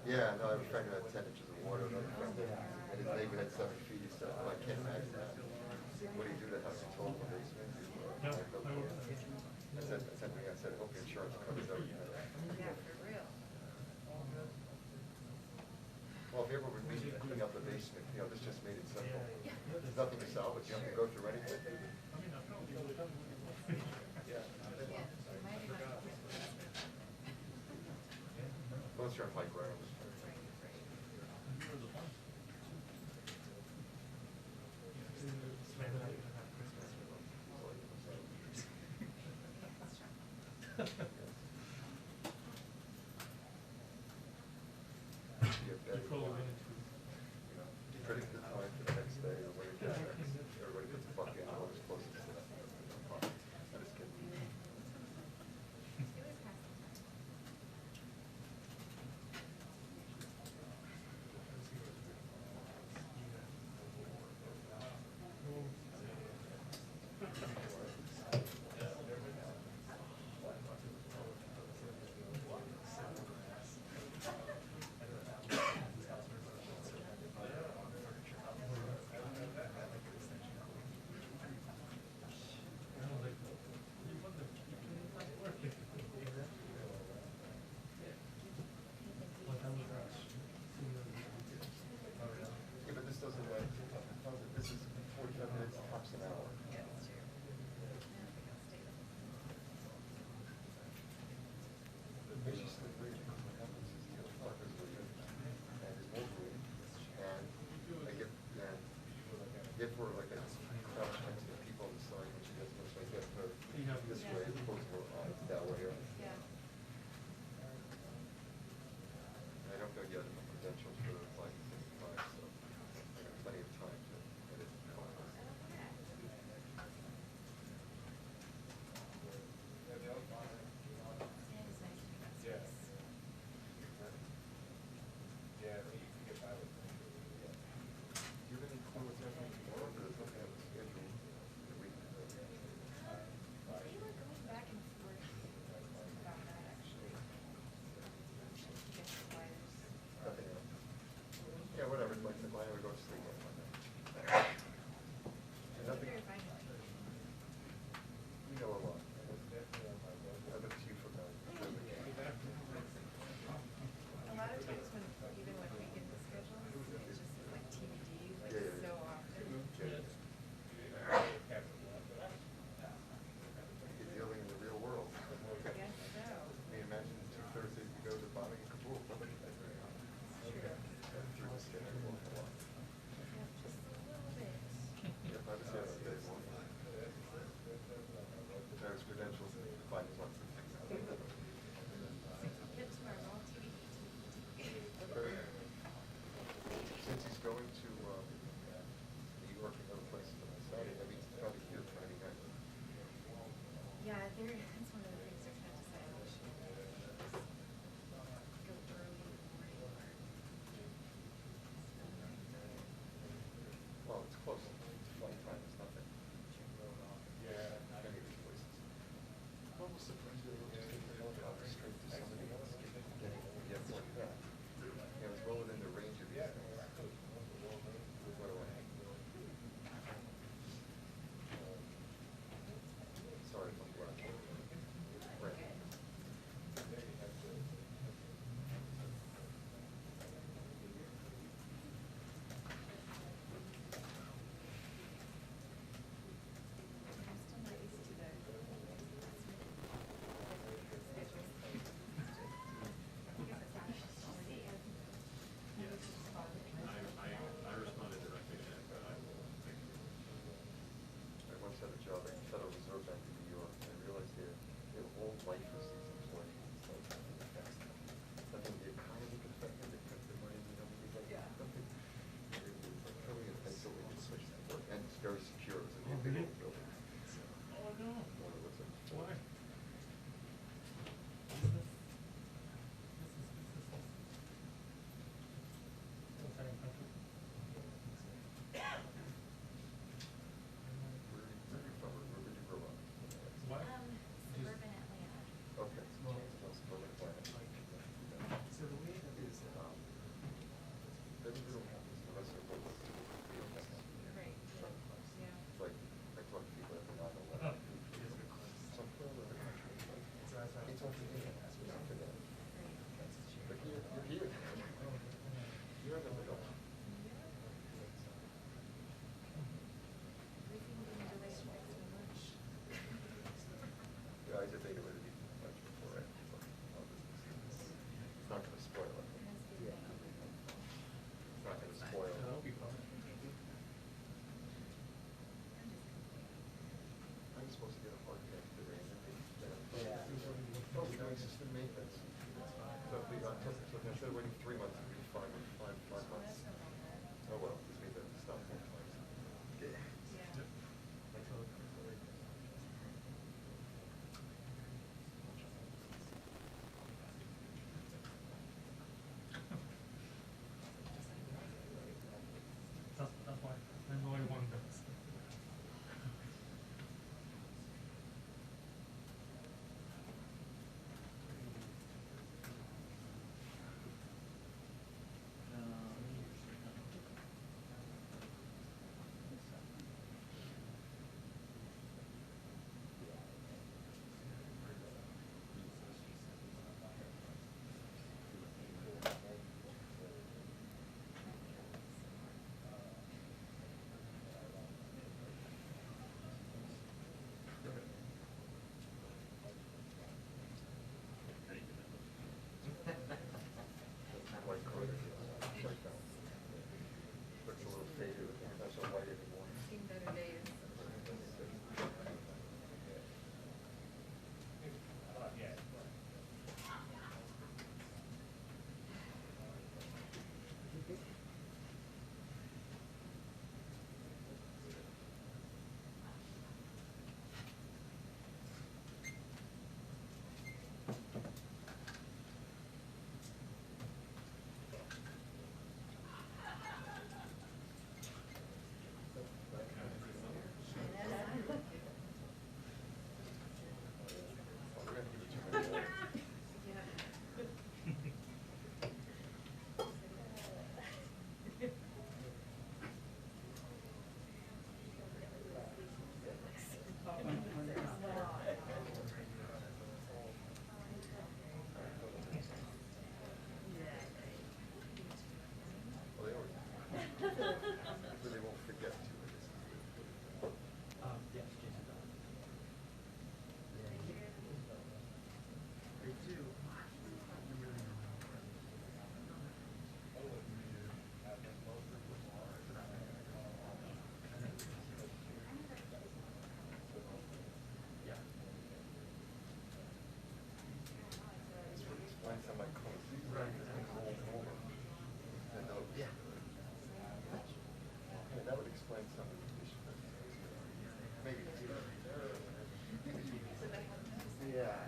Yeah, no, I have a friend who had 10 inches of water, another friend that, and his neighbor had 7 feet. He said, "Oh, I can't imagine that. What do you do to have a total basement? No, I have no clue." I said, hope your insurance covers everything. Yeah, for real. Well, if you ever would meet cleaning up the basement, this just made it simple. There's nothing to salvage, you don't have to go through anything. Yeah. Yeah, it might be much. Unless you're on high ground. Predict the time for the next day or when it gets next. Everybody puts a bucket in whoever's closest to that. I just kidding. Yeah, but this doesn't this is 45 minutes, tops an hour. It's just the three what happens is fuckers leave and his wolf leave and I get for like a crouch next to people on the side when she gets much like get her this way as opposed to that way. Yeah. I don't know yet the credentials for the 555, so I got plenty of time to edit the files. Do you have any clue what's happening tomorrow? Because it's looking at the schedule. The week. We were going back and forth about that, actually. Get the wires. Nothing else. Yeah, whatever. Like the client would go to sleep on Monday. Nothing. Very fine. You know a lot. I look to you for that. A lot of times when, even when we get the schedules, it's just like TBD, like Yeah, yeah, so yeah. often. You're dealing in the real world. I guess so. I mean, imagine 2 Thursdays you go to bombing in Kabul. Through the schedule a lot. Yeah, just a little bit. Yep, I was yesterday morning. There's credentials and find lots of things. Get tomorrow, all TBD. Since he's going to New York and other places on Saturday, that means he's probably here Friday night. Yeah, that's one of the things they're trying to decide on. Should we just go early in the morning or? Well, it's close. It's flight time. It's nothing. Many of these places. I'm almost surprised they don't just take the helicopter straight to somebody else. Get like that. It's well within the range of these things. What do I have? Sorry if I'm black.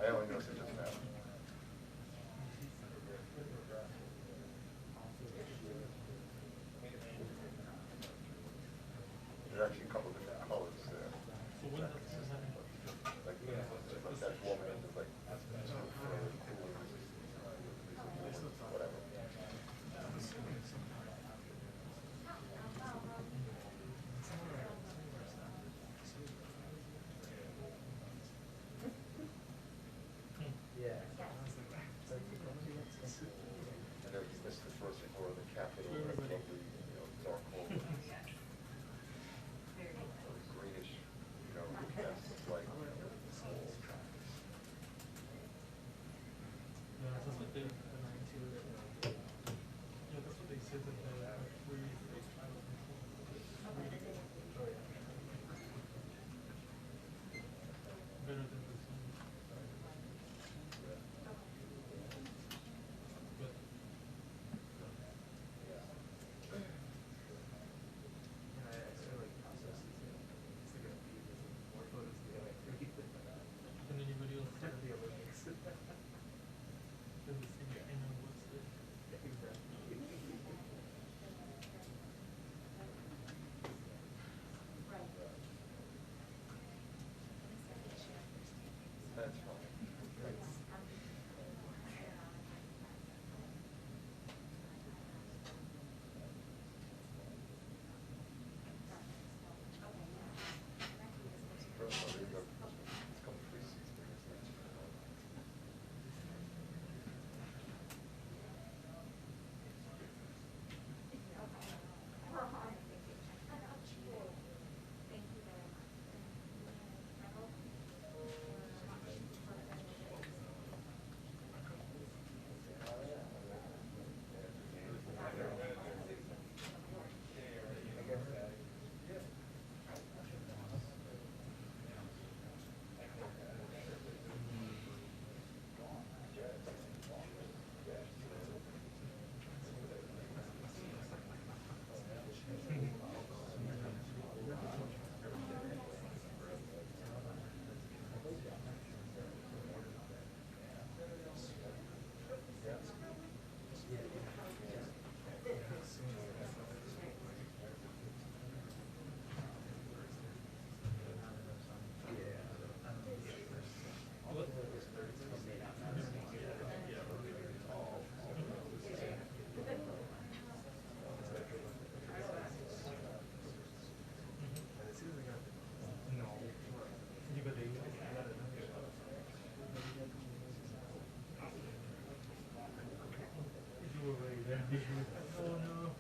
I only noticed it just now. There's actually a couple of different colors there. So when does this happen? Like that woman is like, whatever. I know you missed the first floor of the Capitol, that lovely, dark hole. Greenish, that's like small. Yeah, that's what they yeah, that's what they said that they free better than this one. But can anybody else start the Olympics? Then the same thing on what's the That's fine. First of all, there you go. It's a couple free seats there. Oh no.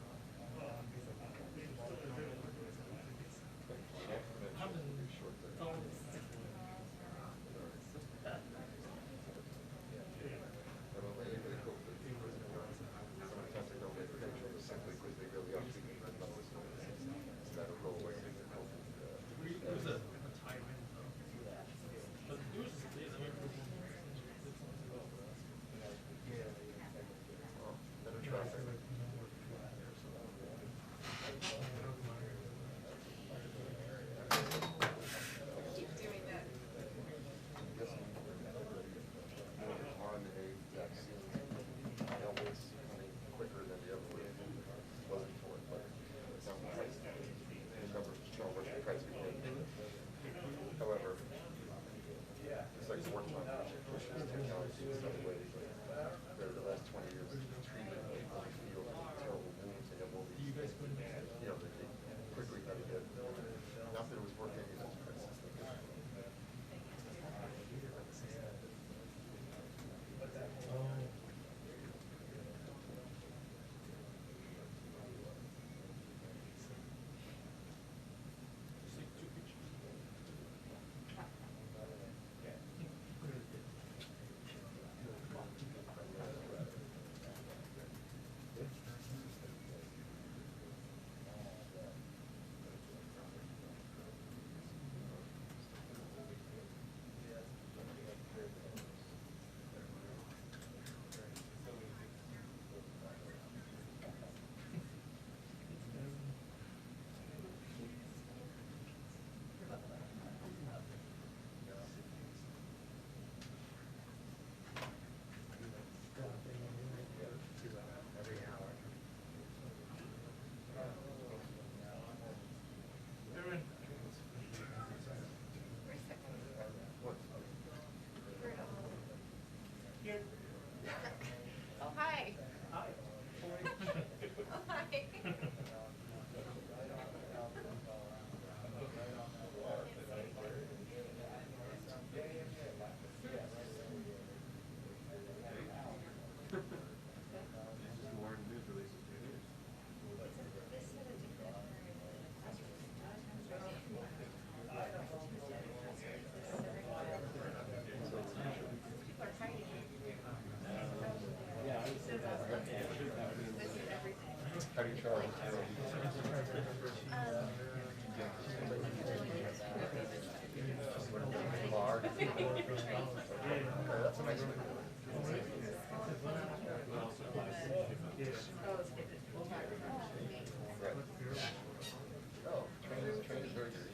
That's a nice way. Right. Oh, train is very good.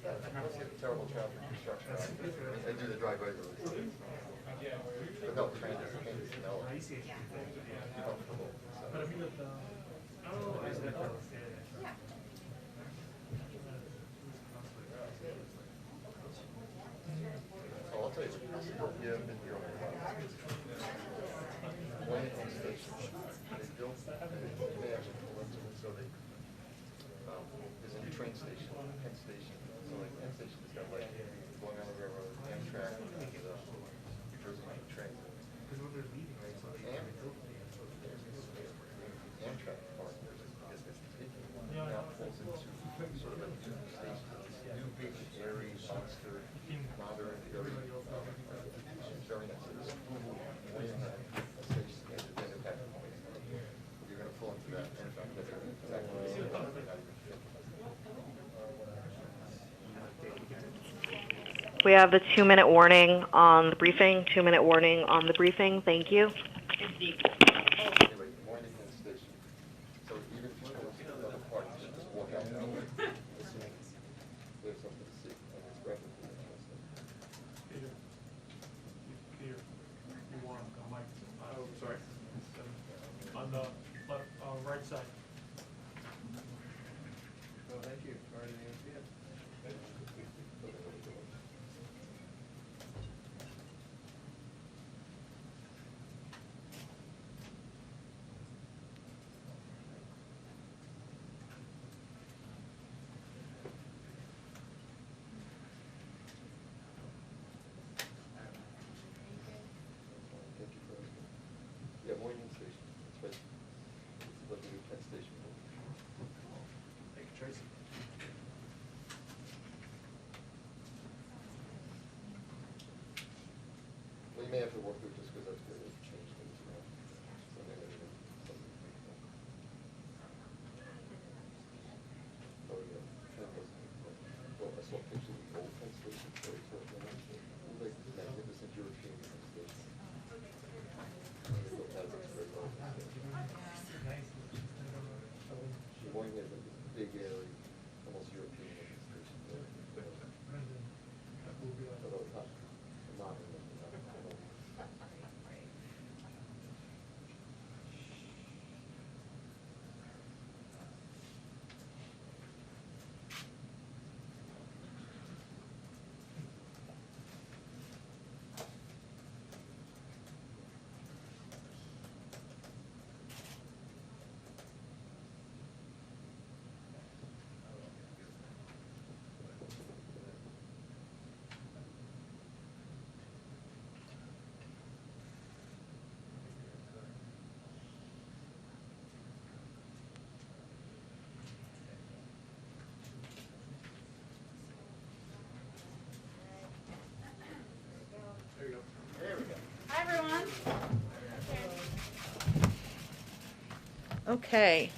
Let's get terrible traffic construction. They do the drive-by really. But no, train is no. Comfortable. But I mean, with the, oh, is that, Yeah. Oh, I'll tell you, you haven't been here. Wellington Station, they built, they actually pull into it, so they, there's a new train station, Penn Station. So like Penn Station has got like, going on the railroad, Amtrak, and New Jersey Line train. because when they're leaving, right, so they built the Amtrak part, now pulls into sort of a new station, new big, airy, monster, modern, very, very nice. So this Wayne had a station, and then it had, you're gonna pull into that Amtrak, that's exactly what We have a 2-minute warning on the briefing. 2-minute warning on the briefing. Thank you. Anyway, Mornington Station. So even if you go to another part, you should just walk out that way. There's something to see, and it's graphically interesting. Peter, you want a mic? Oh, sorry. On the left, right side. Oh, thank you. Yeah, Moynihan Station, that's right. It's like the new Penn Station. Thank you, Tracy. Well, you may have to work with just because that's where they've changed things around. So maybe something. Oh, yeah. That was, well, I saw pictures of the old Penn Station. Very cool. It was like this magnificent European Penn Station. They built that as a very old Penn Station. Moynihan has like this big, airy, almost European Penn Station. Although it's not modern. Hi, everyone. Okay.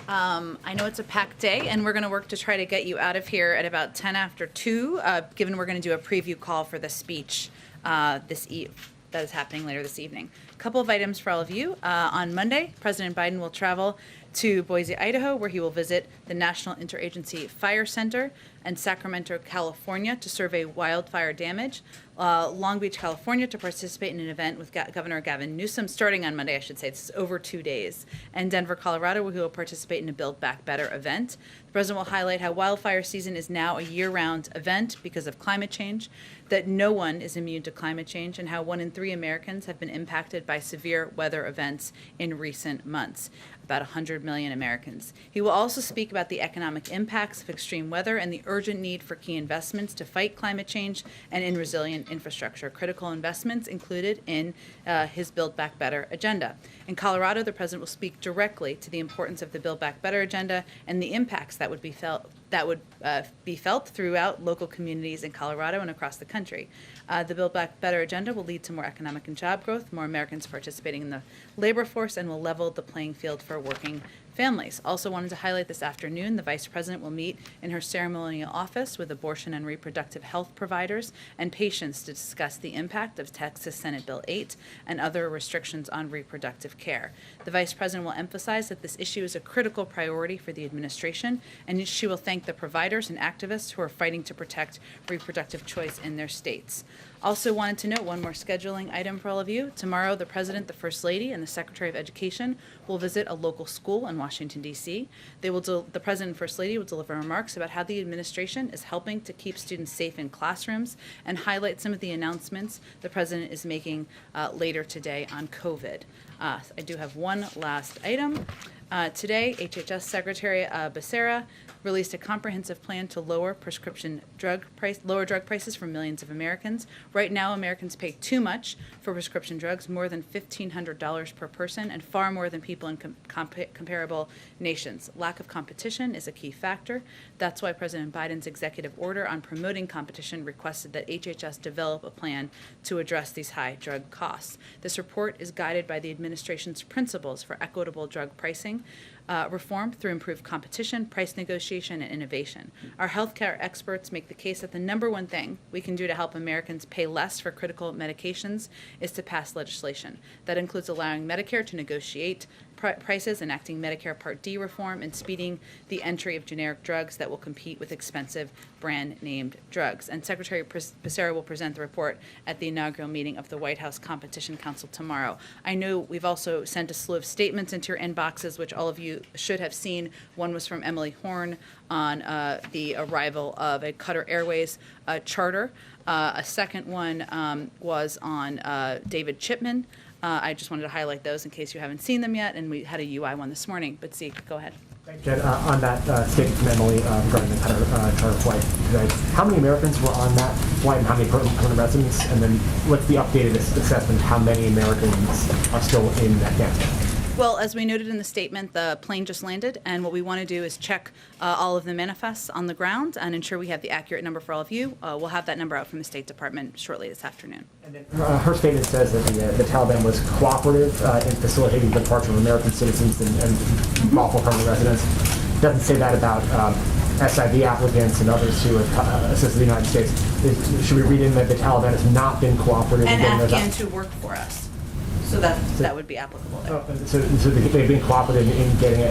I know it's a packed day, and we're going to work to try to get you out of here at about 10 after 2, given we're going to do a preview call for the speech that is happening later this evening. A couple of items for all of you. On Monday, President Biden will travel to Boise, Idaho, where he will visit the National Interagency Fire Center, and Sacramento, California, to survey wildfire damage. Long Beach, California, to participate in an event with Governor Gavin Newsom, starting on Monday, I should say. This is over 2 days. And Denver, Colorado, where he will participate in a Build Back Better event. The president will highlight how wildfire season is now a year-round event because of climate change, that no one is immune to climate change, and how 1 in 3 Americans have been impacted by severe weather events in recent months. About 100 million Americans. He will also speak about the economic impacts of extreme weather and the urgent need for key investments to fight climate change and in resilient infrastructure. Critical investments included in his Build Back Better agenda. In Colorado, the president will speak directly to the importance of the Build Back Better agenda and the impacts that would be felt throughout local communities in Colorado and across the country. The Build Back Better agenda will lead to more economic and job growth, more Americans participating in the labor force, and will level the playing field for working families. Also wanted to highlight this afternoon, the Vice President will meet in her ceremonial office with abortion and reproductive health providers and patients to discuss the impact of Texas Senate Bill 8 and other restrictions on reproductive care. The Vice President will emphasize that this issue is a critical priority for the administration, and she will thank the providers and activists who are fighting to protect reproductive choice in their states. Also wanted to note one more scheduling item for all of you. Tomorrow, the President, the First Lady, and the Secretary of Education will visit a local school in Washington, D.C. The President and First Lady will deliver remarks about how the administration is helping to keep students safe in classrooms and highlight some of the announcements the President is making later today on COVID. I do have one last item. Today, HHS Secretary Becerra released a comprehensive plan to lower drug prices for millions of Americans. Right now, Americans pay too much for prescription drugs, more than $1,500 per person, and far more than people in comparable nations. Lack of competition is a key factor. That's why President Biden's executive order on promoting competition requested that HHS develop a plan to address these high drug costs. This report is guided by the administration's principles for equitable drug pricing, reform through improved competition, price negotiation, and innovation. Our healthcare experts make the case that the number one thing we can do to help Americans pay less for critical medications is to pass legislation. That includes allowing Medicare to negotiate prices, enacting Medicare Part D reform, and speeding the entry of generic drugs that will compete with expensive brand-named drugs. And Secretary Becerra will present the report at the inaugural meeting of the White House Competition Council tomorrow. I know we've also sent a slew of statements into your inboxes, which all of you should have seen. One was from Emily Horn on the arrival of a Qatar Airways charter. A second one was on David Chipman. I just wanted to highlight those in case you haven't seen them yet, and we had a UI one this morning. But Zeke, go ahead. Thanks, Jen. On that statement from Emily regarding the Qatar charter flight today, how many Americans were on that flight and how many permanent residents? And then what's the updated assessment of how many Americans are still in Afghanistan? Well, as we noted in the statement, the plane just landed, and what we want to do is check all of the manifests on the ground and ensure we have the accurate number for all of you. We'll have that number out from the State Department shortly this afternoon. And then her statement says that the Taliban was cooperative in facilitating the departure of American citizens and lawful permanent residents. It doesn't say that about SIV applicants and others who have assisted the United States. Should we read in that the Taliban has not been cooperative? And Afghans who work for us. So that would be applicable there. So they've been cooperative in getting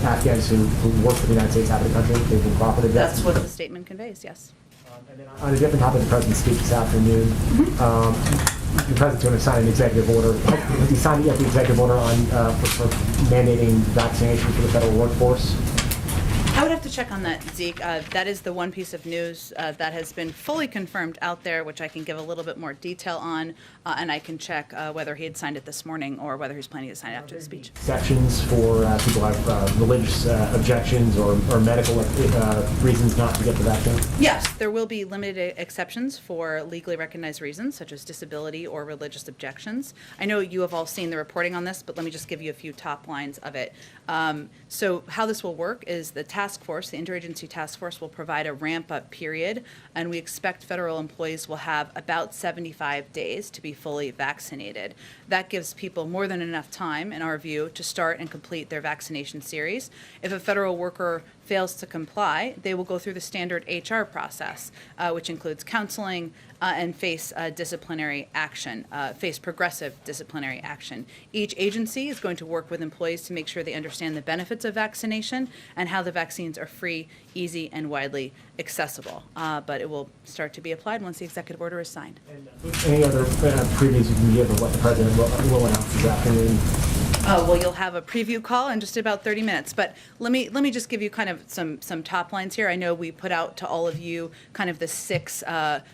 Afghans who work for the United States out of the country? They've been cooperative? That's what the statement conveys, yes. And then on a different topic, the President's speech this afternoon, the President's going to sign an executive order. Has he signed yet the executive order on for mandating vaccination for the federal workforce? I would have to check on that, Zeke. That is the one piece of news that has been fully confirmed out there, which I can give a little bit more detail on, and I can check whether he had signed it this morning or whether he's planning to sign it after the speech. Exceptions for people who have religious objections or medical reasons not to get the vaccine? Yes, there will be limited exceptions for legally recognized reasons, such as disability or religious objections. I know you have all seen the reporting on this, but let me just give you a few top lines of it. So how this will work is the task force, the interagency task force, will provide a ramp-up period, and we expect federal employees will have about 75 days to be fully vaccinated. That gives people more than enough time, in our view, to start and complete their vaccination series. If a federal worker fails to comply, they will go through the standard HR process, which includes counseling and face disciplinary action, face progressive disciplinary action. Each agency is going to work with employees to make sure they understand the benefits of vaccination and how the vaccines are free, easy, and widely accessible. But it will start to be applied once the executive order is signed. And any other previews you can give of what the President will announce this afternoon? Well, you'll have a preview call in just about 30 minutes, but let me just give you kind of some top lines here. I know we put out to all of you kind of the 6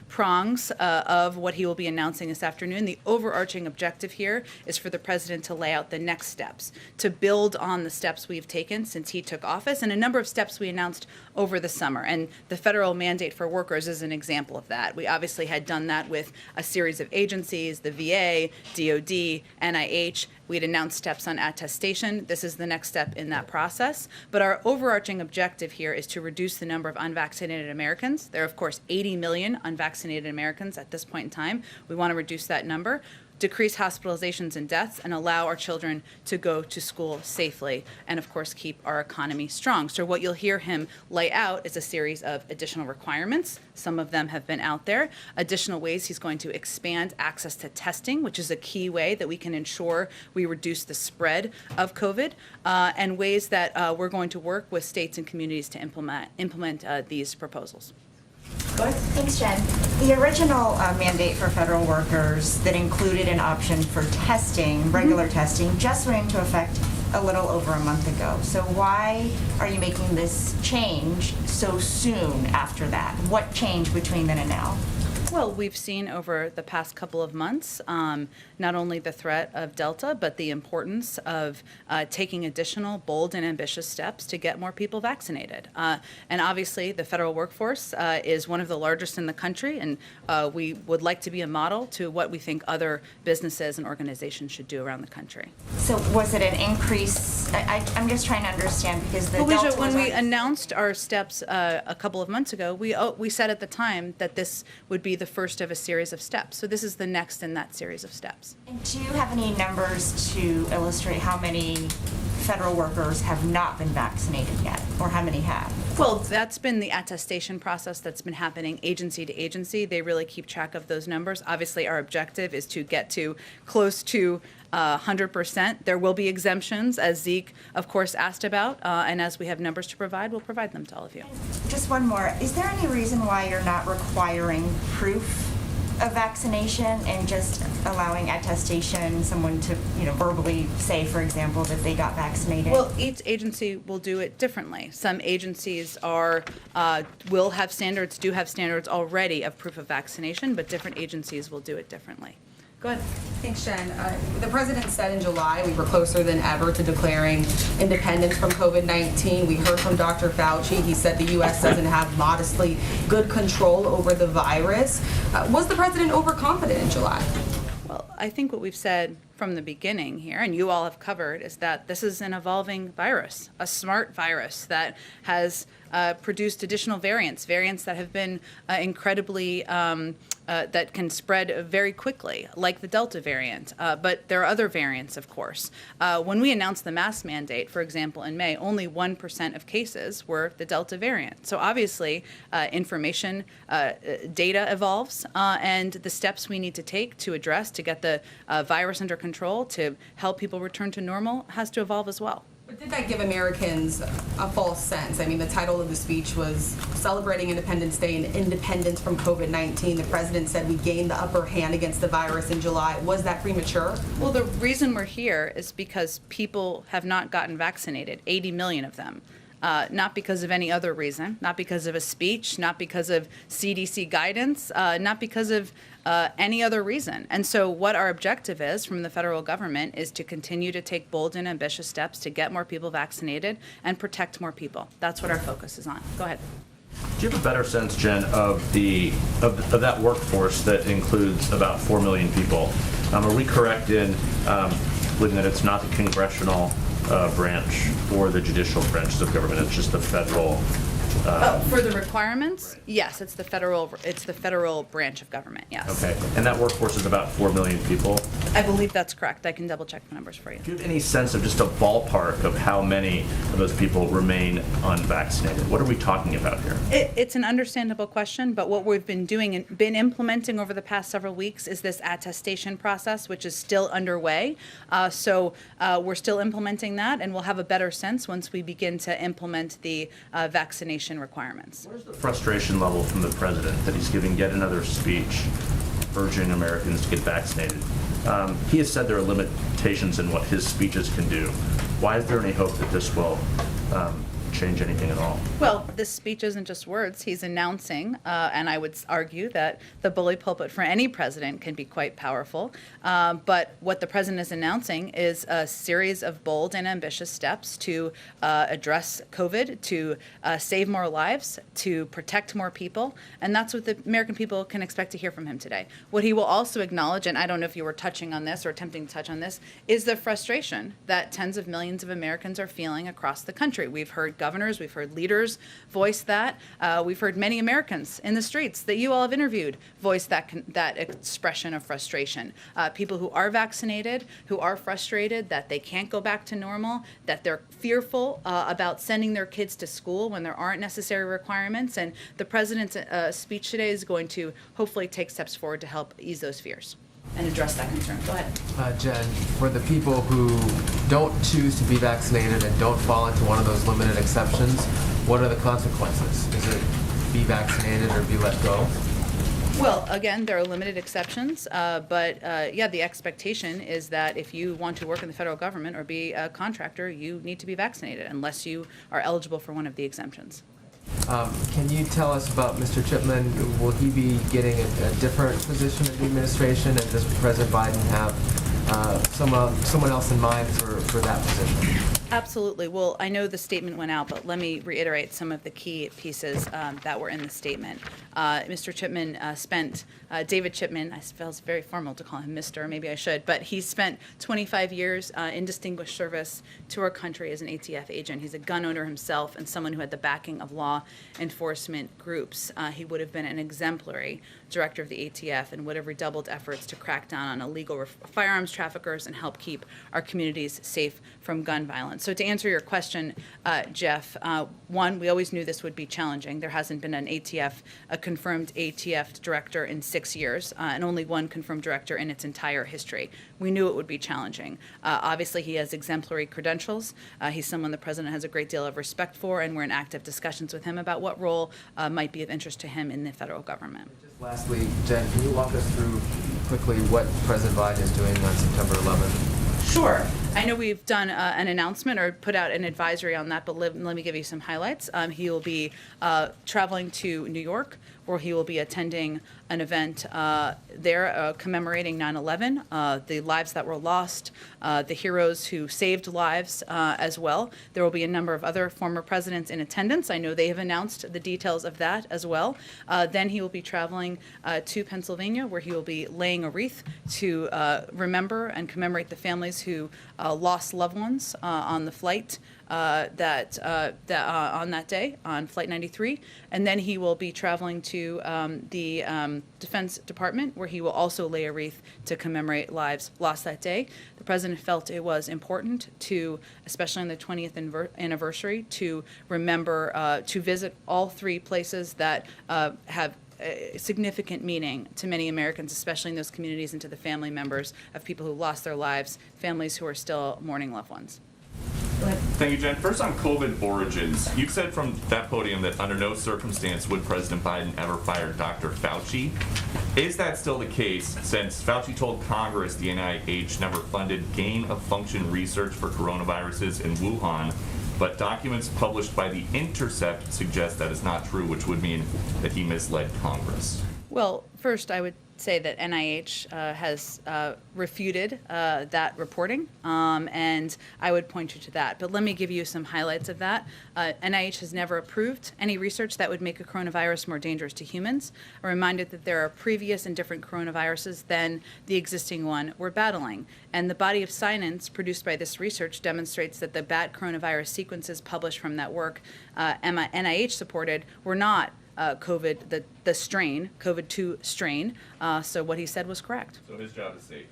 prongs of what he will be announcing this afternoon. The overarching objective here is for the President to lay out the next steps, to build on the steps we've taken since he took office, and a number of steps we announced over the summer. And the federal mandate for workers is an example of that. We obviously had done that with a series of agencies, the VA, DOD, NIH. We had announced steps on attestation. This is the next step in that process. But our overarching objective here is to reduce the number of unvaccinated Americans. There are, of course, 80 million unvaccinated Americans at this point in time. We want to reduce that number decrease hospitalizations and deaths, and allow our children to go to school safely, and of course keep our economy strong. So what you'll hear him lay out is a series of additional requirements. Some of them have been out there. Additional ways he's going to expand access to testing, which is a key way that we can ensure we reduce the spread of COVID, and ways that we're going to work with states and communities to implement these proposals. Go ahead. Thanks, Jen. The original mandate for federal workers that included an option for testing, regular testing, just went into effect a little over a month ago. So why are you making this change so soon after that? What changed between then and now? Well, we've seen over the past couple of months not only the threat of Delta, but the importance of taking additional bold and ambitious steps to get more people vaccinated. And obviously, the federal workforce is one of the largest in the country, and we would like to be a model to what we think other businesses and organizations should do around the country. So was it an increase? I'm just trying to understand because the Felicia, Delta when was we on- announced our steps a couple of months ago, we said at the time that this would be the first of a series of steps. So this is the next in that series of steps. And do you have any numbers to illustrate how many federal workers have not been vaccinated yet, or how many have? Well, that's been the attestation process that's been happening agency to agency. They really keep track of those numbers. Obviously, our objective is to get to close to 100%. There will be exemptions, as Zeke, of course, asked about, and as we have numbers to provide, we'll provide them to all of you. Just one more. Is there any reason why you're not requiring proof of vaccination and just allowing attestation, someone to, verbally say, for example, that they got vaccinated? Well, each agency will do it differently. Some agencies will have standards, do have standards already of proof of vaccination, but different agencies will do it differently. Go ahead. Thanks, Jen. The president said in July we were closer than ever to declaring independence from COVID-19. We heard from Dr. Fauci. He said the U.S. doesn't have modestly good control over the virus. Was the president overconfident in July? Well, I think what we've said from the beginning here, and you all have covered, is that this is an evolving virus, a smart virus that has produced additional variants that have been incredibly that can spread very quickly, like the Delta variant. But there are other variants, of course. When we announced the mask mandate, for example, in May, only 1% of cases were the Delta variant. So obviously, information, data evolves, and the steps we need to take to address, to get the virus under control, to help people return to normal, has to evolve as well. But did that give Americans a false sense? I mean, the title of the speech was Celebrating Independence Day and Independence from COVID-19. The president said we gained the upper hand against the virus in July. Was that premature? Well, the reason we're here is because people have not gotten vaccinated, 80 million of them. Not because of any other reason, not because of a speech, not because of CDC guidance, not because of any other reason. And so what our objective is from the federal government is to continue to take bold and ambitious steps to get more people vaccinated and protect more people. That's what our focus is on. Go ahead. Do you have a better sense, Jen, of that workforce that includes about 4 million people? Are we correct in believing that it's not the congressional branch or the judicial branches of government? It's just the federal. For the requirements, yes, it's the federal branch of government. Yes. Okay, and that workforce is about 4 million people. I believe that's correct. I can double check the numbers for you. Do you have any sense of just a ballpark of how many of those people remain unvaccinated? What are we talking about here? It's an understandable question, but what we've been doing and been implementing over the past several weeks is this attestation process, which is still underway. So we're still implementing that, and we'll have a better sense once we begin to implement the vaccination requirements. Where's the frustration level from the president that he's giving yet another speech urging Americans to get vaccinated? He has said there are limitations in what his speeches can do. Why is there any hope that this will change anything at all? Well, this speech isn't just words. He's announcing, and I would argue that the bully pulpit for any president can be quite powerful. But what the president is announcing is a series of bold and ambitious steps to address COVID, to save more lives, to protect more people. And that's what the American people can expect to hear from him today. What he will also acknowledge, and I don't know if you were touching on this or attempting to touch on this, is the frustration that tens of millions of Americans are feeling across the country. We've heard governors, we've heard leaders voice that. We've heard many Americans in the streets that you all have interviewed voice that expression of frustration. People who are vaccinated, who are frustrated that they can't go back to normal, that they're fearful about sending their kids to school when there aren't necessary requirements. And the president's speech today is going to hopefully take steps forward to help ease those fears and address that concern. Go ahead. Jen, for the people who don't choose to be vaccinated and don't fall into one of those limited exceptions, what are the consequences? Is it be vaccinated or be let go? Well, again, there are limited exceptions, but yeah, the expectation is that if you want to work in the federal government or be a contractor, you need to be vaccinated unless you are eligible for one of the exemptions. Can you tell us about Mr. Chipman? Will he be getting a different position in the administration, and does President Biden have someone else in mind for that position? Absolutely. Well, I know the statement went out, but let me reiterate some of the key pieces that were in the statement. Mr. Chipman David Chipman, I feel it's very formal to call him Mr., maybe I should, but he spent 25 years in distinguished service to our country as an ATF agent. He's a gun owner himself and someone who had the backing of law enforcement groups. He would have been an exemplary director of the ATF and would have redoubled efforts to crack down on illegal firearms traffickers and help keep our communities safe from gun violence. So to answer your question, Jeff, one, we always knew this would be challenging. There hasn't been a confirmed ATF director in 6 years, and only one confirmed director in its entire history. We knew it would be challenging. Obviously, he has exemplary credentials. He's someone the president has a great deal of respect for, and we're in active discussions with him about what role might be of interest to him in the federal government. Just lastly, Jen, can you walk us through quickly what President Biden is doing on September 11th? Sure. I know we've done an announcement or put out an advisory on that, but let me give you some highlights. He will be traveling to New York, where he will be attending an event there commemorating 9/11, the lives that were lost, the heroes who saved lives as well. There will be a number of other former presidents in attendance. I know they have announced the details of that as well. Then he will be traveling to Pennsylvania, where he will be laying a wreath to remember and commemorate the families who lost loved ones on the flight on that day, on Flight 93. And then he will be traveling to the Defense Department, where he will also lay a wreath to commemorate lives lost that day. The president felt it was important to, especially on the 20th anniversary, to remember to visit all three places that have significant meaning to many Americans, especially in those communities, and to the family members of people who lost their lives, families who are still mourning loved ones. Go ahead. Thank you, Jen. First on COVID origins. You've said from that podium that under no circumstance would President Biden ever fire Dr. Fauci. Is that still the case, since Fauci told Congress the NIH never funded gain-of-function research for coronaviruses in Wuhan, but documents published by The Intercept suggest that is not true, which would mean that he misled Congress? Well, first, I would say that NIH has refuted that reporting, and I would point you to that. But let me give you some highlights of that. NIH has never approved any research that would make a coronavirus more dangerous to humans. I'm reminded that there are previous and different coronaviruses than the existing one we're battling. And the body of science produced by this research demonstrates that the bat coronavirus sequences published from that work NIH supported were not COVID, the strain, COVID-2 strain. So what he said was correct. So his job is safe.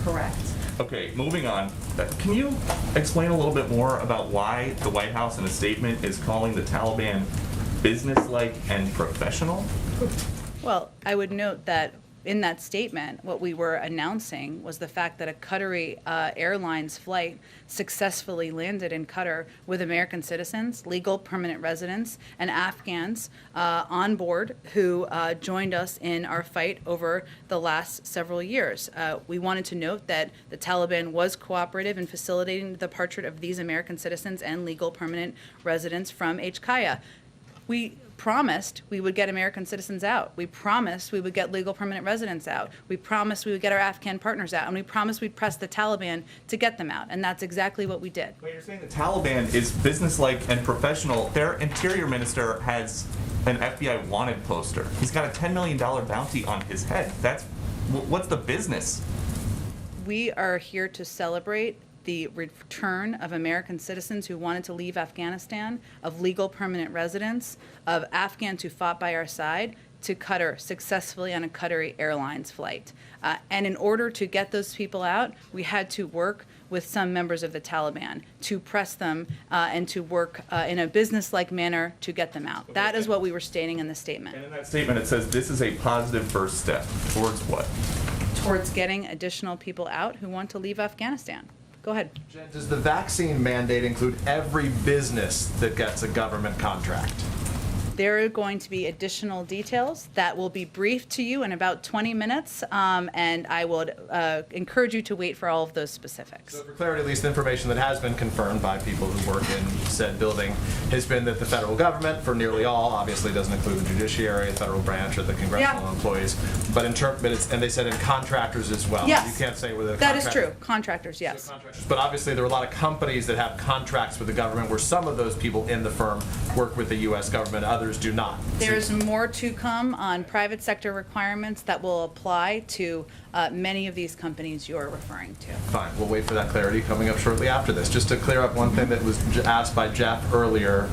Correct. Okay, moving on. Can you explain a little bit more about why the White House in a statement is calling the Taliban businesslike and professional? Well, I would note that in that statement, what we were announcing was the fact that a Qatari Airlines flight successfully landed in Qatar with American citizens, legal permanent residents, and Afghans on board who joined us in our fight over the last several years. We wanted to note that the Taliban was cooperative in facilitating the departure of these American citizens and legal permanent residents from HKIA. We promised we would get American citizens out. We promised we would get legal permanent residents out. We promised we would get our Afghan partners out. And we promised we'd press the Taliban to get them out. And that's exactly what we did. But you're saying the Taliban is businesslike and professional. Their interior minister has an FBI wanted poster. He's got a $10 million bounty on his head. What's the business? We are here to celebrate the return of American citizens who wanted to leave Afghanistan, of legal permanent residents, of Afghans who fought by our side, to Qatar successfully on a Qatari Airlines flight. And in order to get those people out, we had to work with some members of the Taliban to press them and to work in a business-like manner to get them out. That is what we were stating in the statement. And in that statement, it says this is a positive first step towards what? Towards getting additional people out who want to leave Afghanistan. Go ahead. Jen, does the vaccine mandate include every business that gets a government contract? There are going to be additional details that will be briefed to you in about 20 minutes, and I would encourage you to wait for all of those specifics. So for clarity, at least the information that has been confirmed by people who work in said building has been that the federal government, for nearly all, obviously doesn't include the judiciary, the federal branch, or the congressional employees, but and they said in contractors as well. Yes. You can't say whether that is true. Contractors, yes. But obviously there are a lot of companies that have contracts with the government where some of those people in the firm work with the U.S. government, others do not. There's more to come on private sector requirements that will apply to many of these companies you're referring to. Fine, we'll wait for that clarity coming up shortly after this. Just to clear up one thing that was asked by Jeff earlier,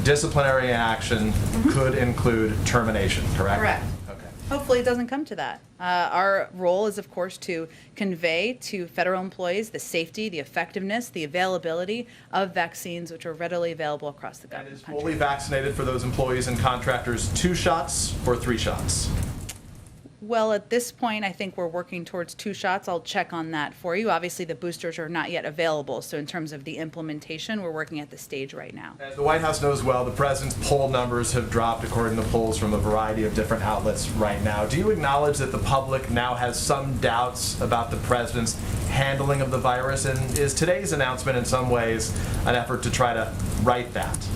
disciplinary action could include termination, correct? Correct. Okay. Hopefully it doesn't come to that. Our role is, of course, to convey to federal employees the safety, the effectiveness, the availability of vaccines which are readily available across the And is country. fully vaccinated for those employees and contractors 2 shots or 3 shots? Well, at this point, I think we're working towards 2 shots. I'll check on that for you. Obviously, the boosters are not yet available, so in terms of the implementation, we're working at the stage right now. As the White House knows well, the president's poll numbers have dropped according to polls from a variety of different outlets right now. Do you acknowledge that the public now has some doubts about the president's handling of the virus? And is today's announcement in some ways an effort to try to right that?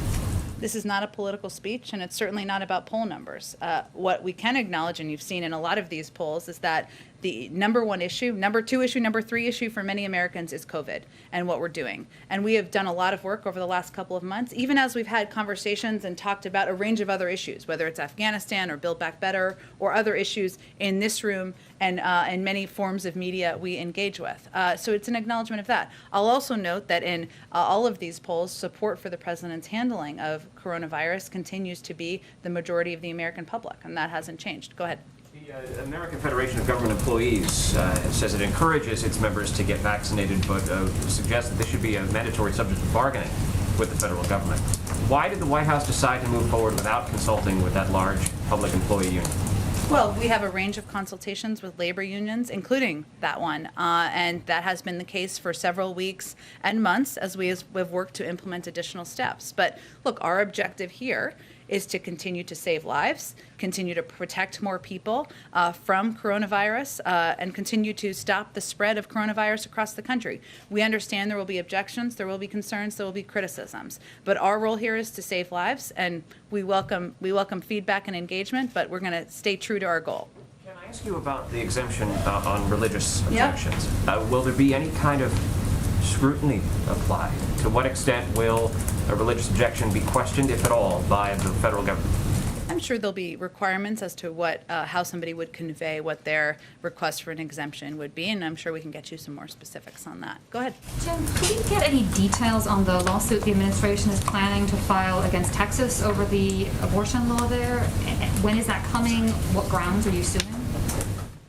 This is not a political speech, and it's certainly not about poll numbers. What we can acknowledge, and you've seen in a lot of these polls, is that the number 1 issue, number 2 issue, number 3 issue for many Americans is COVID and what we're doing. And we have done a lot of work over the last couple of months, even as we've had conversations and talked about a range of other issues, whether it's Afghanistan or Build Back Better or other issues in this room and in many forms of media we engage with. So it's an acknowledgement of that. I'll also note that in all of these polls, support for the president's handling of coronavirus continues to be the majority of the American public, and that hasn't changed. Go ahead. The American Federation of Government Employees says it encourages its members to get vaccinated, but suggests that this should be a mandatory subject of bargaining with the federal government. Why did the White House decide to move forward without consulting with that large public employee union? Well, we have a range of consultations with labor unions, including that one, and that has been the case for several weeks and months as we have worked to implement additional steps. But look, our objective here is to continue to save lives, continue to protect more people from coronavirus, and continue to stop the spread of coronavirus across the country. We understand there will be objections, there will be concerns, there will be criticisms, but our role here is to save lives, and we welcome feedback and engagement, but we're going to stay true to our goal. Can I ask you about the exemption on religious objections? Will there be any kind of scrutiny applied? To what extent will a religious objection be questioned, if at all, by the federal government? I'm sure there'll be requirements as to what, how somebody would convey what their request for an exemption would be, and I'm sure we can get you some more specifics on that. Go ahead. Jen, could we get any details on the lawsuit the administration is planning to file against Texas over the abortion law there? When is that coming? What grounds are you suing?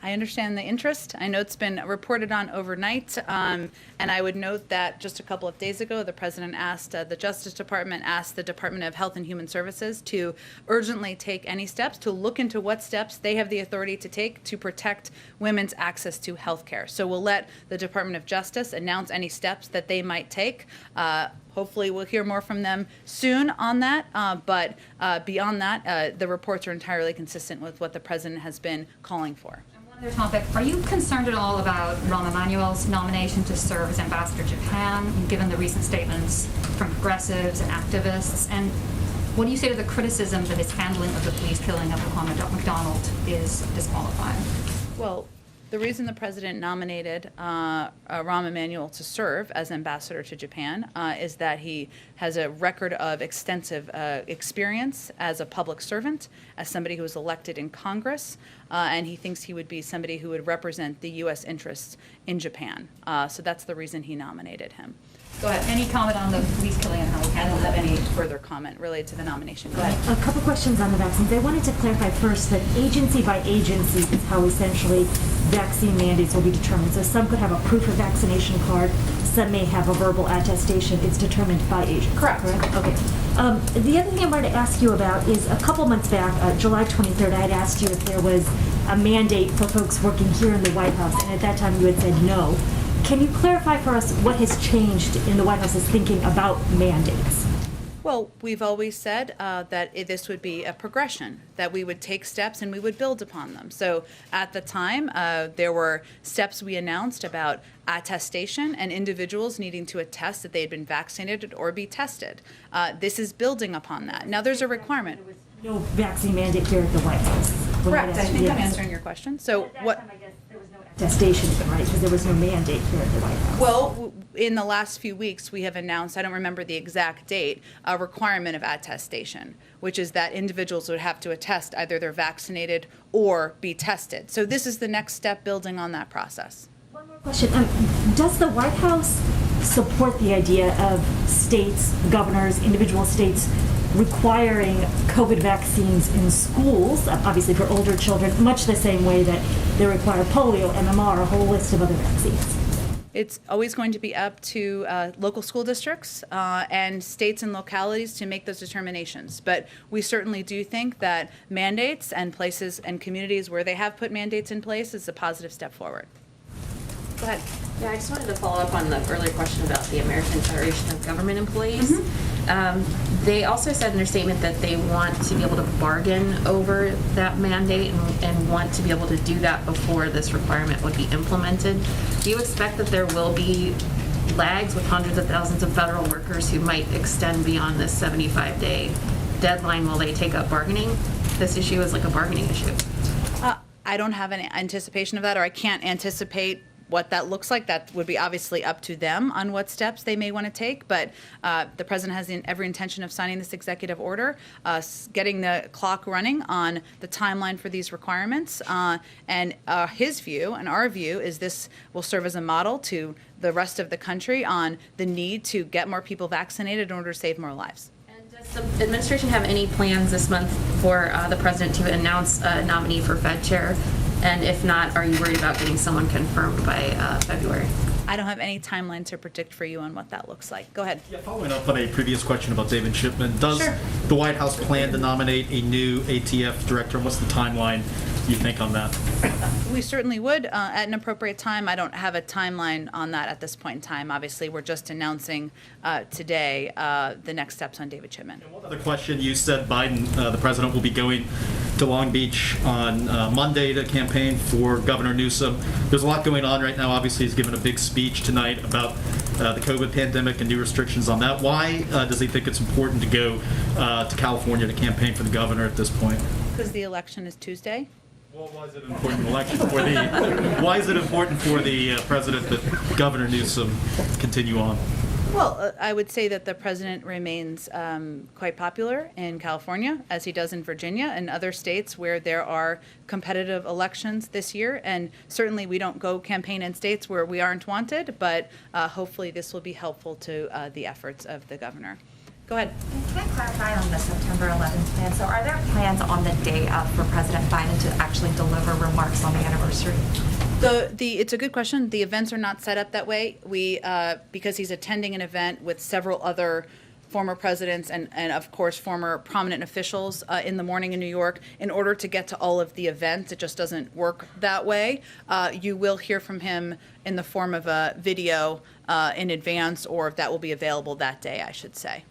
I understand the interest. I know it's been reported on overnight, and I would note that just a couple of days ago, the president asked, the Justice Department asked the Department of Health and Human Services to urgently take any steps, to look into what steps they have the authority to take to protect women's access to health care. So we'll let the Department of Justice announce any steps that they might take. Hopefully we'll hear more from them soon on that, but beyond that, the reports are entirely consistent with what the president has been calling for. Other topic, are you concerned at all about Rahm Emanuel's nomination to serve as ambassador to Japan, given the recent statements from progressives and activists? And what do you say to the criticism that his handling of the police killing of Muhammad McDonald is disqualifying? Well, The reason the president nominated Rahm Emanuel to serve as ambassador to Japan is that he has a record of extensive experience as a public servant, as somebody who was elected in Congress, and he thinks he would be somebody who would represent the U.S. interests in Japan. So that's the reason he nominated him. Go ahead. Any comment on the police killing and how I don't have any further comment related to the nomination. Go ahead. A couple questions on the vaccines. I wanted to clarify first that agency by agency is how essentially vaccine mandates will be determined. So some could have a proof of vaccination card, some may have a verbal attestation. It's determined by agency. Correct. Okay. The other thing I wanted to ask you about is a couple months back, July 23rd, I had asked you if there was a mandate for folks working here in the White House, and at that time you had said no. Can you clarify for us what has changed in the White House's thinking about mandates? Well, we've always said that this would be a progression, that we would take steps and we would build upon them. So at the time, there were steps we announced about attestation and individuals needing to attest that they had been vaccinated or be tested. This is building upon that. Now, there's a requirement. No vaccine mandate here at the White House. Correct. I think I'm answering your question. So what? Attestation, right? Because there was no mandate here at the White House. Well, in the last few weeks, we have announced, I don't remember the exact date, a requirement of attestation, which is that individuals would have to attest either they're vaccinated or be tested. So this is the next step building on that process. One more question. Does the White House support the idea of states, governors, individual states requiring COVID vaccines in schools, obviously for older children, much the same way that they require polio, MMR, a whole list of other vaccines? It's always going to be up to local school districts and states and localities to make those determinations. But we certainly do think that mandates and places and communities where they have put mandates in place is a positive step forward. Go ahead. Yeah, I just wanted to follow up on the earlier question about the American Federation of Government Employees. They also said in their statement that they want to be able to bargain over that mandate and want to be able to do that before this requirement would be implemented. Do you expect that there will be lags with hundreds of thousands of federal workers who might extend beyond this 75-day deadline while they take up bargaining? This issue is like a bargaining issue. I don't have any anticipation of that, or I can't anticipate what that looks like. That would be obviously up to them on what steps they may want to take, but the president has every intention of signing this executive order, getting the clock running on the timeline for these requirements, and his view and our view is this will serve as a model to the rest of the country on the need to get more people vaccinated in order to save more lives. Does the administration have any plans this month for the president to announce a nominee for Fed chair? And if not, are you worried about getting someone confirmed by February? I don't have any timeline to predict for you on what that looks like. Go ahead. Yeah, following up on a previous question about David Chipman, does the White House plan to nominate a new ATF director? And what's the timeline you think on that? We certainly would at an appropriate time. I don't have a timeline on that at this point in time. Obviously, we're just announcing today the next steps on David Chipman. And one other question, you said Biden, the president, will be going to Long Beach on Monday to campaign for Governor Newsom. There's a lot going on right now. Obviously, he's given a big speech tonight about the COVID pandemic and new restrictions on that. Why does he think it's important to go to California to campaign for the governor at this point? Because the election is Tuesday. Well, why is it an important election for the? Why is it important for the president that Governor Newsom continue on? Well, I would say that the president remains quite popular in California, as he does in Virginia and other states where there are competitive elections this year. And certainly we don't go campaign in states where we aren't wanted, but hopefully this will be helpful to the efforts of the governor. Go ahead. Can I clarify on the September 11th plan? So are there plans on the day of for President Biden to actually deliver remarks on the anniversary? It's a good question. The events are not set up that way. We because he's attending an event with several other former presidents and of course former prominent officials in the morning in New York. In order to get to all of the events, it just doesn't work that way. You will hear from him in the form of a video in advance, or that will be available that day, I should say.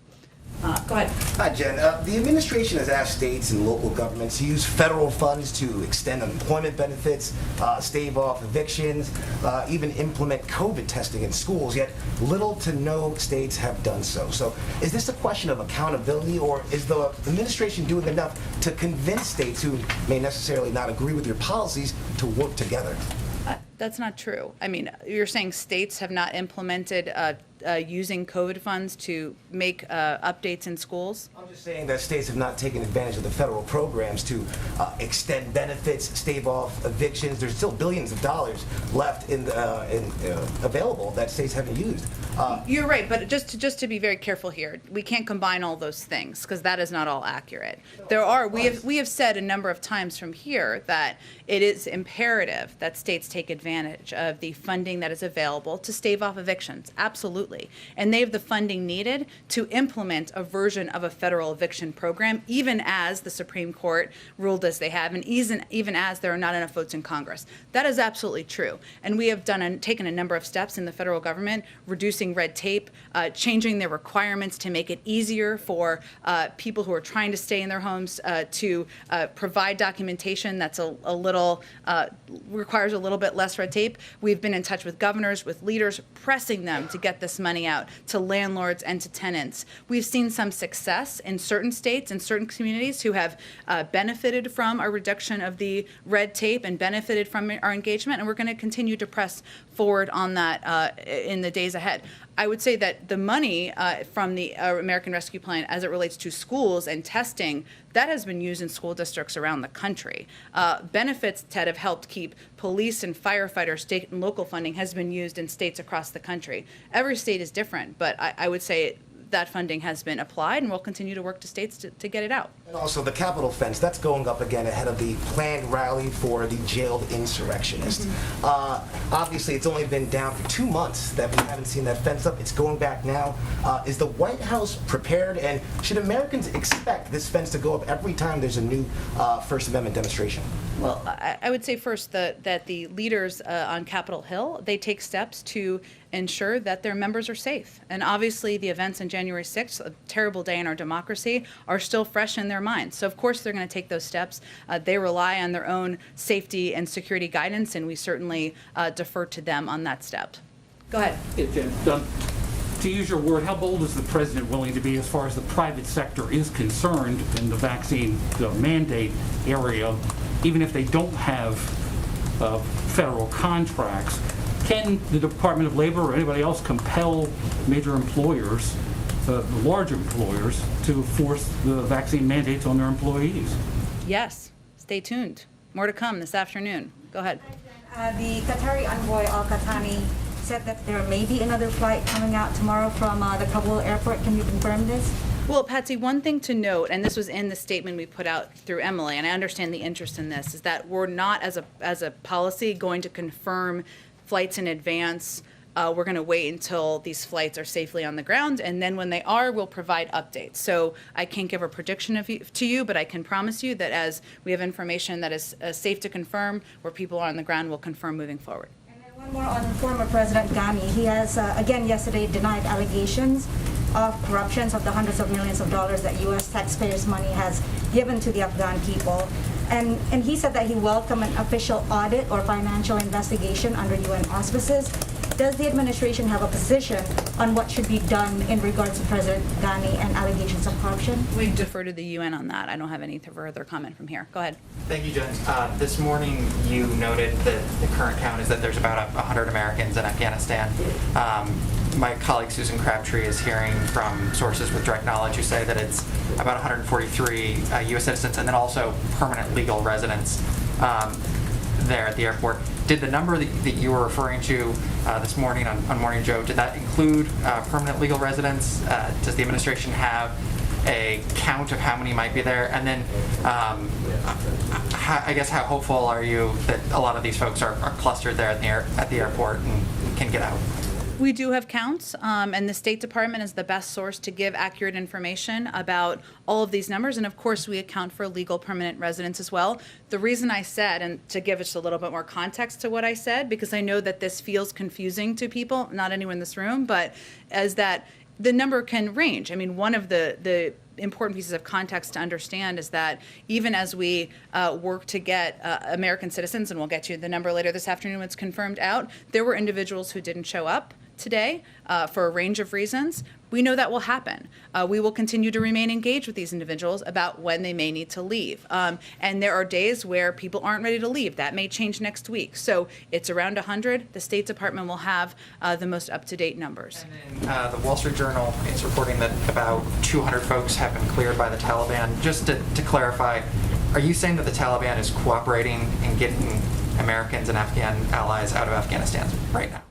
Go ahead. Hi, Jen. The administration has asked states and local governments to use federal funds to extend unemployment benefits, stave off evictions, even implement COVID testing in schools, yet little to no states have done so. So is this a question of accountability, or is the administration doing enough to convince states who may necessarily not agree with your policies to work together? That's not true. I mean, you're saying states have not implemented using COVID funds to make updates in schools? I'm just saying that states have not taken advantage of the federal programs to extend benefits, stave off evictions. There's still billions of dollars left available that states haven't used. You're right, but just to be very careful here, we can't combine all those things because that is not all accurate. We have said a number of times from here that it is imperative that states take advantage of the funding that is available to stave off evictions. Absolutely. And they have the funding needed to implement a version of a federal eviction program, even as the Supreme Court ruled as they have, and even as there are not enough votes in Congress. That is absolutely true. And we have taken a number of steps in the federal government, reducing red tape, changing their requirements to make it easier for people who are trying to stay in their homes to provide documentation that's requires a little bit less red tape. We've been in touch with governors, with leaders, pressing them to get this money out to landlords and to tenants. We've seen some success in certain states and certain communities who have benefited from a reduction of the red tape and benefited from our engagement, and we're going to continue to press forward on that in the days ahead. I would say that the money from the American Rescue Plan as it relates to schools and testing, that has been used in school districts around the country. Benefits that have helped keep police and firefighters, state and local funding has been used in states across the country. Every state is different, but I would say that funding has been applied, and we'll continue to work to states to get it out. And also the Capitol fence, that's going up again ahead of the planned rally for the jailed insurrectionists. Obviously, it's only been down for 2 months that we haven't seen that fence up. It's going back now. Is the White House prepared, and should Americans expect this fence to go up every time there's a new First Amendment demonstration? Well, I would say first that the leaders on Capitol Hill, they take steps to ensure that their members are safe. And obviously the events on January 6th, a terrible day in our democracy, are still fresh in their minds. So of course they're going to take those steps. They rely on their own safety and security guidance, and we certainly defer to them on that step. Go ahead. To use your word, how bold is the president willing to be as far as the private sector is concerned in the vaccine mandate area, even if they don't have federal contracts? Can the Department of Labor or anybody else compel major employers, the large employers, to force the vaccine mandates on their employees? Yes. Stay tuned. More to come this afternoon. Go ahead. The Qatari envoy Al-Qahtani said that there may be another flight coming out tomorrow from the Kabul airport. Can you confirm this? Well, Patsy, one thing to note, and this was in the statement we put out through Emily, and I understand the interest in this, is that we're not, as a policy, going to confirm flights in advance. We're going to wait until these flights are safely on the ground, and then when they are, we'll provide updates. So I can't give a prediction to you, but I can promise you that as we have information that is safe to confirm, where people are on the ground, we'll confirm moving forward. And then one more on former President Ghani. He has, again yesterday, denied allegations of corruptions of the hundreds of millions of dollars that U.S. taxpayers' money has given to the Afghan people. And he said that he welcomed an official audit or financial investigation under UN auspices. Does the administration have a position on what should be done in regards to President Ghani and allegations of corruption? We defer to the UN on that. I don't have any further comment from here. Go ahead. Thank you, Jen. This morning you noted that the current count is that there's about 100 Americans in Afghanistan. My colleague Susan Crabtree is hearing from sources with direct knowledge who say that it's about 143 U.S. citizens and then also permanent legal residents there at the airport. Did the number that you were referring to this morning on Morning Joe, did that include permanent legal residents? Does the administration have a count of how many might be there? And then I guess how hopeful are you that a lot of these folks are clustered there at the airport and can get out? We do have counts, and the State Department is the best source to give accurate information about all of these numbers, and of course we account for legal permanent residents as well. The reason I said, and to give just a little bit more context to what I said, because I know that this feels confusing to people, not anyone in this room, but as that the number can range. I mean, one of the important pieces of context to understand is that even as we work to get American citizens, and we'll get you the number later this afternoon when it's confirmed out, there were individuals who didn't show up today for a range of reasons. We know that will happen. We will continue to remain engaged with these individuals about when they may need to leave. And there are days where people aren't ready to leave. That may change next week. So it's around 100. The State Department will have the most up-to-date numbers. The Wall Street Journal is reporting that about 200 folks have been cleared by the Taliban. Just to clarify, are you saying that the Taliban is cooperating in getting Americans and Afghan allies out of Afghanistan right now?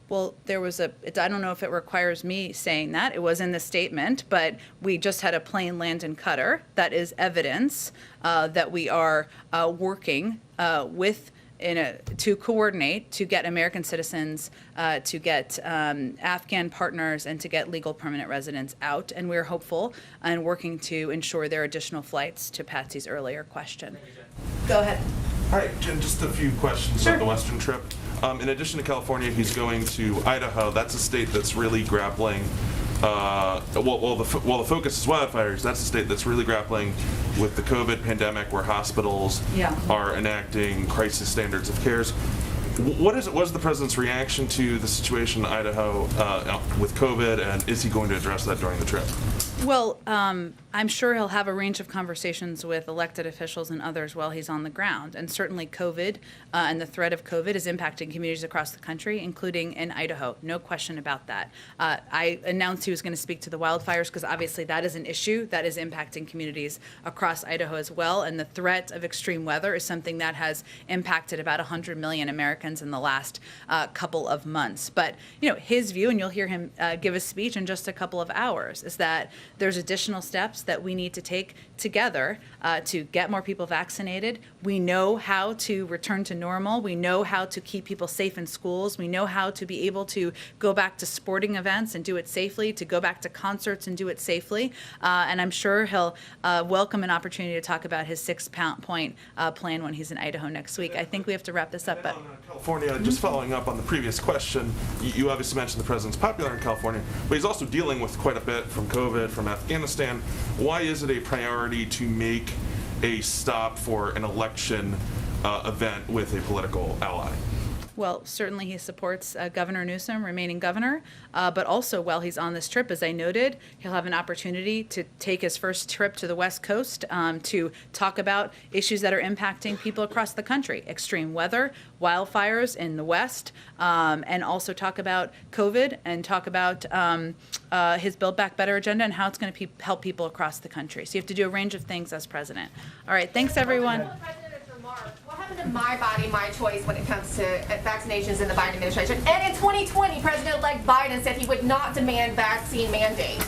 Well, there was I don't know if it requires me saying that. It was in the statement, but we just had a plane land in Qatar. That is evidence that we are working to coordinate to get American citizens, to get Afghan partners, and to get legal permanent residents out. And we're hopeful and working to ensure there are additional flights, to Patsy's earlier question. Go ahead. Hi, Jen, just a few questions about the Western trip. In addition to California, he's going to Idaho. That's a state that's really grappling, while the focus is wildfires, that's a state that's really grappling with the COVID pandemic, where hospitals are enacting crisis standards of cares. What was the president's reaction to the situation in Idaho with COVID, and is he going to address that during the trip? Well, I'm sure he'll have a range of conversations with elected officials and others while he's on the ground. And certainly COVID and the threat of COVID is impacting communities across the country, including in Idaho. No question about that. I announced he was going to speak to the wildfires because obviously that is an issue that is impacting communities across Idaho as well. And the threat of extreme weather is something that has impacted about 100 million Americans in the last couple of months. But, his view, and you'll hear him give a speech in just a couple of hours, is that there's additional steps that we need to take together to get more people vaccinated. We know how to return to normal. We know how to keep people safe in schools. We know how to be able to go back to sporting events and do it safely, to go back to concerts and do it safely. And I'm sure he'll welcome an opportunity to talk about his 6-point plan when he's in Idaho next week. I think we have to wrap this up. But California, just following up on the previous question, you obviously mentioned the president's popular in California, but he's also dealing with quite a bit from COVID, from Afghanistan. Why is it a priority to make a stop for an election event with a political ally? Well, certainly he supports Governor Newsom remaining governor, but also while he's on this trip, as I noted, he'll have an opportunity to take his first trip to the West Coast to talk about issues that are impacting people across the country, extreme weather, wildfires in the West, and also talk about COVID and talk about his Build Back Better agenda and how it's going to help people across the country. So you have to do a range of things as president. All right, thanks everyone. What happened to my body, my choice when it comes to vaccinations in the Biden administration? And in 2020, President-elect Biden said he would not demand vaccine mandates.